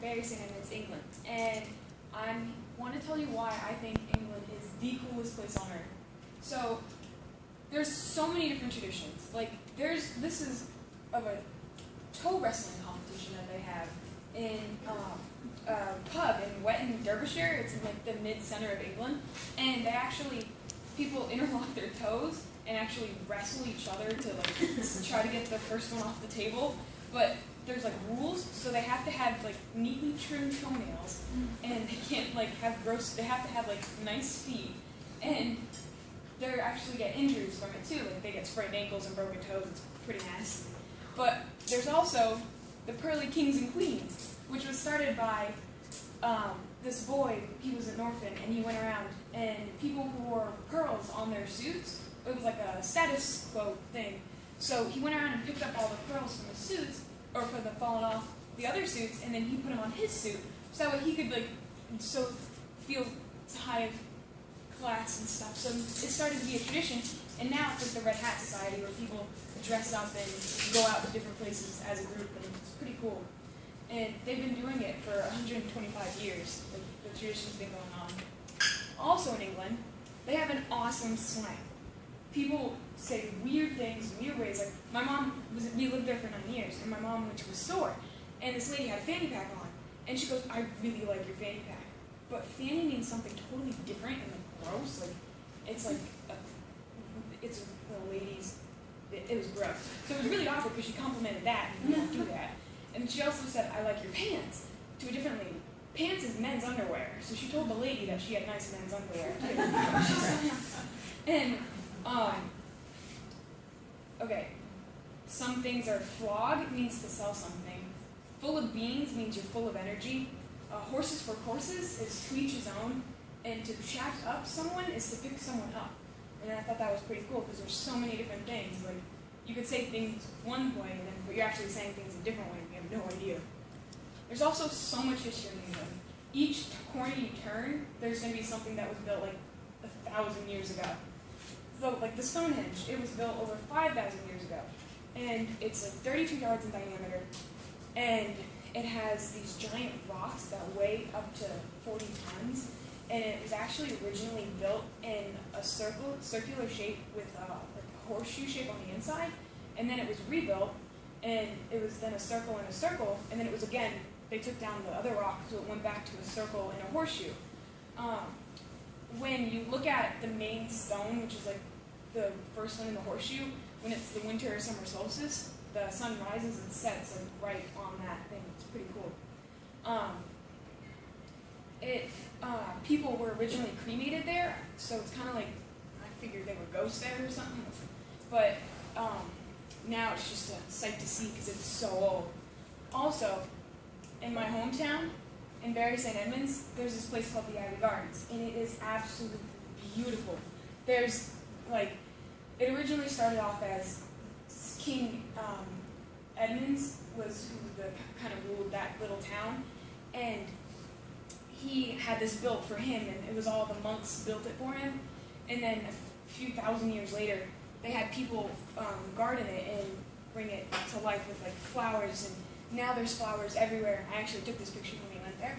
Bury St. Edmunds, England, and I want to tell you why I think England is the coolest place on earth. So, there's so many different traditions. Like, this is of a toe wrestling competition that they have in a pub in Wetton, Derbyshire. It's in like the mid-center of England, and they actually, people interlock their toes and actually wrestle each other to like try to get the first one off the table. But there's like rules, so they have to have like neatly trimmed toenails, and they can't like have gross. They have to have like nice feet, and they actually get injuries from it too. Like they get sprained ankles and broken toes. It's pretty nasty. But there's also the Pearly Kings and Queens, which was started by this boy. He was an orphan, and he went around, and people who wore pearls on their suits, it was like a status quo thing. So he went around and picked up all the pearls from the suits, or from the fallen off the other suits, and then he put them on his suit, so that way he could like feel high class and stuff. So it started to be a tradition, and now it's like the Red Hat Society, where people dress up and go out to different places as a group, and it's pretty cool. And they've been doing it for 125 years. Like, the tradition's been going on. Also in England, they have an awesome slang. People say weird things, weird ways. Like, my mom, we lived there for 9 years, and my mom went to a store, and this lady had a fanny pack on, and she goes, "I really like your fanny pack." But fanny means something totally different and like gross. Like, it's like, it's a lady's, it was gross. So it was really awkward because she complimented that, and you don't do that. And she also said, "I like your pants," to a different lady. Pants is men's underwear, so she told the lady that she had nice men's underwear. And, okay, some things are flog, means to sell something. Full of beans means you're full of energy. Horses for courses is to each his own. And to shaft up someone is to pick someone up. And I thought that was pretty cool, because there's so many different things. Like, you could say things one way, but you're actually saying things a different way, and you have no idea. There's also so much history in England. Each corner you turn, there's going to be something that was built like 1,000 years ago. So, like the Stonehenge, it was built over 5,000 years ago. And it's like 32 yards in diameter. And it has these giant rocks that weigh up to 40 tons. And it was actually originally built in a circular shape with like a horseshoe shape on the inside. And then it was rebuilt, and it was then a circle and a circle. And then it was again, they took down the other rock, so it went back to a circle and a horseshoe. When you look at the main stone, which is like the first one in the horseshoe, when it's the winter or summer solstice, the sun rises and sets like right on that thing. It's pretty cool. People were originally cremated there, so it's kind of like, I figured they were ghosts there or something. But now it's just a sight to see because it's so old. Also, in my hometown, in Bury St. Edmunds, there's this place called the Abbey Gardens, and it is absolutely beautiful. There's, like, it originally started off as King Edmunds was who kind of ruled that little town, and he had this built for him, and it was all the monks built it for him. And then a few thousand years later, they had people garden it and bring it to life with like flowers, and now there's flowers everywhere. I actually took this picture when we went there.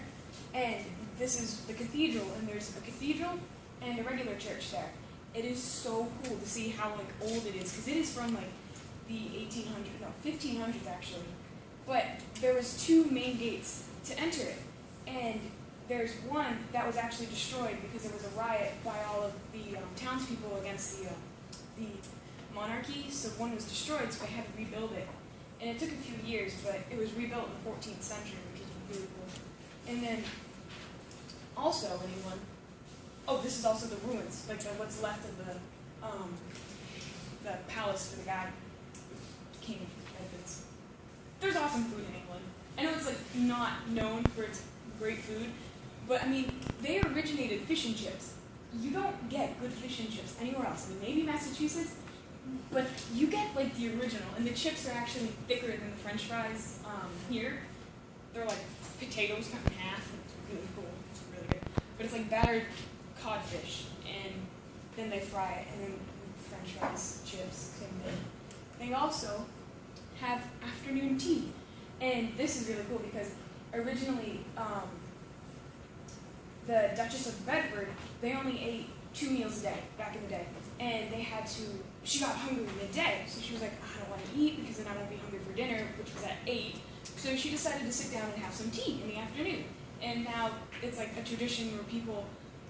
And this is the cathedral, and there's a cathedral and a regular church there. It is so cool to see how like old it is, because it is from like the 1500s actually. But there was two main gates to enter it, and there's one that was actually destroyed because there was a riot by all of the townspeople against the monarchy. So one was destroyed, so they had to rebuild it. And it took a few years, but it was rebuilt in the 14th century, which is really cool. And then, also in England, this is also the ruins, like what's left of the palace for the god, King Edmunds. There's awesome food in England. I know it's like not known for its great food, but I mean, they originated fish and chips. You don't get good fish and chips anywhere else. I mean, maybe Massachusetts, but you get like the original, and the chips are actually thicker than the French fries here. They're like potatoes cut in half, and it's really cool. It's really good. But it's like battered codfish, and then they fry it, and then French fries, chips, same thing. They also have afternoon tea, and this is really cool because originally, the Duchess of Bedford, they only ate 2 meals a day back in the day. And she got hungry midday, so she was like, I don't want to eat because then I won't be hungry for dinner, which was at 8. So she decided to sit down and have some tea in the afternoon. And now it's like a tradition where people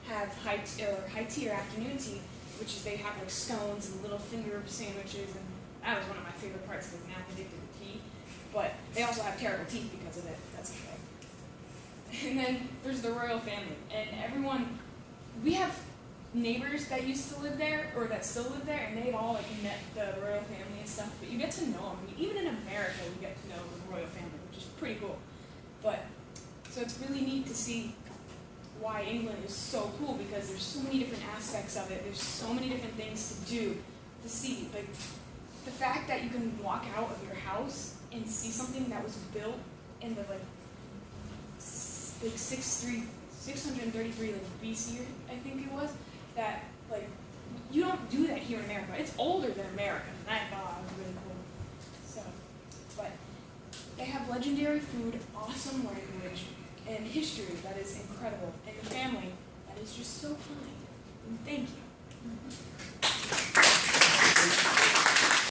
have high tea or afternoon tea, which is they have like scones and little finger sandwiches, and that was one of my favorite parts because now I'm addicted to tea. But they also have terrible teeth because of it. That's okay. And then there's the royal family, and we have neighbors that used to live there, or that still live there, and they've all like met the royal family and stuff, but you get to know them. I mean, even in America, we get to know the royal family, which is pretty cool. So it's really neat to see why England is so cool, because there's so many different aspects of it. There's so many different things to do, to see. Like, the fact that you can walk out of your house and see something that was built in the 633 BC, I think it was, that you don't do that here in America. It's older than America, and I thought it was really cool. But they have legendary food, awesome language, and history that is incredible, and a family that is just so kind. And thank you.